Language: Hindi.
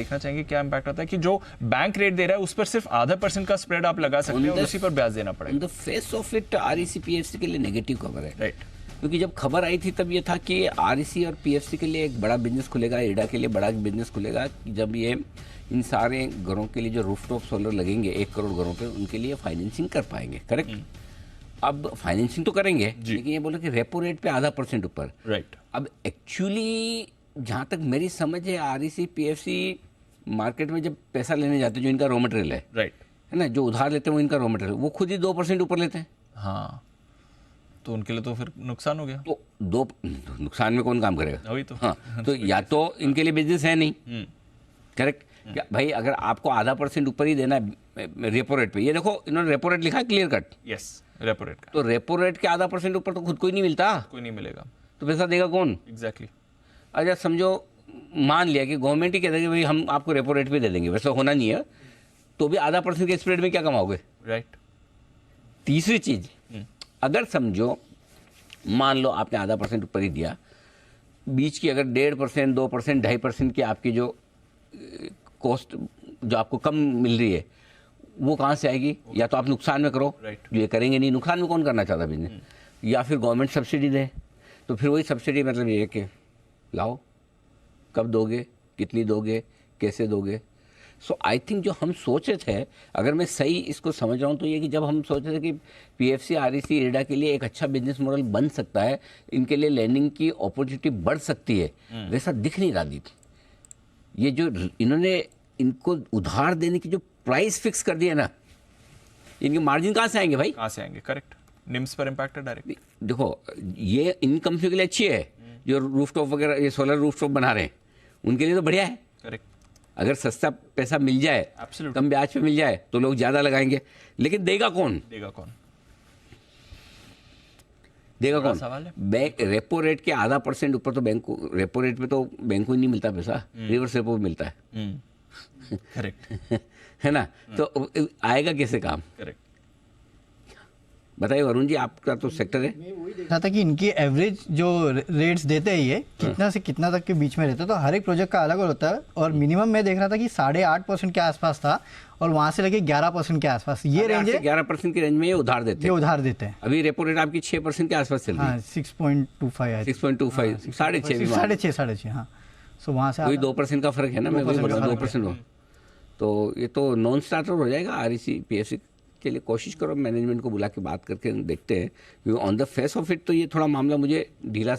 देखना चाहेंगे क्या इम्पैक्ट होता है कि जो बैंक रेट दे रहा है उस पर सिर्फ ½ % का स्प्रेड आप लगा सकते हैं और उसी पर ब्याज देना पड़ेगा। On the face of it REC PFC के लिए नेगेटिव खबर है, राइट। क्योंकि जब खबर आई थी तब ये था कि आरईसी और पीएफसी के लिए एक बड़ा बिजनेस खुलेगा, इडा के लिए बड़ा बिजनेस खुलेगा, जब ये इन सारे घरों के लिए जो रूफटॉप सोलर लगेंगे 1 करोड़ घरों पे, उनके लिए फाइनेंसिंग कर पाएंगे। करेक्ट। अब फाइनेंसिंग तो करेंगे, लेकिन ये बोला कि रेपो रेट पे ½ % ऊपर। राइट। अब एक्चुअली जहाँ तक मेरी समझ है, आरईसी पीएफसी मार्केट में जब पैसा लेने जाते हैं, जो इनका रॉ मटेरियल है, राइट, है ना, जो उधार लेते हैं वो इनका रॉ मटेरियल, वो खुद ही 2% ऊपर लेते हैं। हाँ, तो उनके लिए तो फिर नुकसान हो गया। तो नुकसान में कौन काम करेगा? वही तो। हाँ, तो या तो इनके लिए बिजनेस है नहीं। करेक्ट। क्या भाई, अगर आपको ½ % ऊपर ही देना है रेपो रेट पे, ये देखो इन्होंने रेपो रेट लिखा है clear cut. Yes, repo rate का। तो रेपो रेट के ½% ऊपर तो खुद को ही नहीं मिलता, कोई नहीं मिलेगा, तो पैसा देगा कौन? एग्जैक्टली। अच्छा समझो, मान लिया कि गवर्नमेंट ही कहता है कि भाई हम आपको रेपो रेट पे दे देंगे, वैसा होना नहीं है, तो भी ½% के स्प्रेड में क्या कमाओगे? राइट। तीसरी चीज, अगर समझो मान लो आपने ½ % ऊपर ही दिया, बीच की अगर 1.5%, 2%, 2.5% की आपकी जो कॉस्ट जो आपको कम मिल रही है, वो कहाँ से आएगी? या तो आप नुकसान में करो, Right. जो ये करेंगे नहीं, नुकसान में कौन करना चाहता बिजनेस, या फिर गवर्नमेंट सब्सिडी दे, तो फिर वही सब्सिडी मतलब ये है कि लाओ, कब दोगे, कितनी दोगे, कैसे दोगे। सो आई थिंक जो हम सोचे थे, अगर मैं सही इसको समझ रहा हूँ, तो ये कि जब हम सोचे थे कि पीएफसी आरईसी इरडा के लिए एक अच्छा बिजनेस मॉडल बन सकता है, इनके लिए लैंडिंग की अपॉर्चुनिटी बढ़ सकती है, वैसा दिख नहीं रहा दीप। ये जो इन्होंने इनको उधार देने की जो प्राइस फिक्स कर दिया ना, इनके मार्जिन कहाँ से आएंगे भाई? कहाँ से आएंगे? करेक्ट। निम्स पर इम्पैक्ट है डायरेक्ट। देखो, ये इन कंपनियों के लिए अच्छी है जो रूफटॉप वगैरह, ये सोलर रूफटॉप बना रहे हैं, उनके लिए तो बढ़िया है। करेक्ट। अगर सस्ता पैसा मिल जाए, Absolutely. कम ब्याज पे मिल जाए, तो लोग ज़्यादा लगाएंगे, लेकिन देगा कौन? देगा कौन? सवाल है। बैंक रेपो रेट के ½ % ऊपर तो बैंक को, रेपो रेट पे तो बैंक को ही नहीं मिलता पैसा, रिवर्स रेपो पे मिलता है। करेक्ट। है ना, तो आएगा कैसे काम? करेक्ट। बताइए वरुण जी, आपका तो सेक्टर है। मैं वही देख रहा था कि इनकी एवरेज जो रेट्स देते हैं ये कितना से कितना तक के बीच में रहता है, तो हर एक प्रोजेक्ट का अलग होता है, और मिनिमम मैं देख रहा था कि 8.5% के आसपास था, और वहां से लेके 11% के आसपास ये रेंज है। 11% की रेंज में ये उधार देते हैं। उधार देते हैं। अभी रेपो रेट आपकी 6% के आसपास चल रही है। 6.25 6.25, 6.5 6.5 हाँ। सो वहाँ से वही 2% का फर्क है ना, मैं वही बोला 2% हो, तो ये तो नॉन स्टार्टर हो जाएगा आरईसी पीएफसी के लिए। कोशिश करो मैनेजमेंट को बुला के बात करके देखते हैं, क्योंकि on the face of it तो ये थोड़ा मामला मुझे ढीला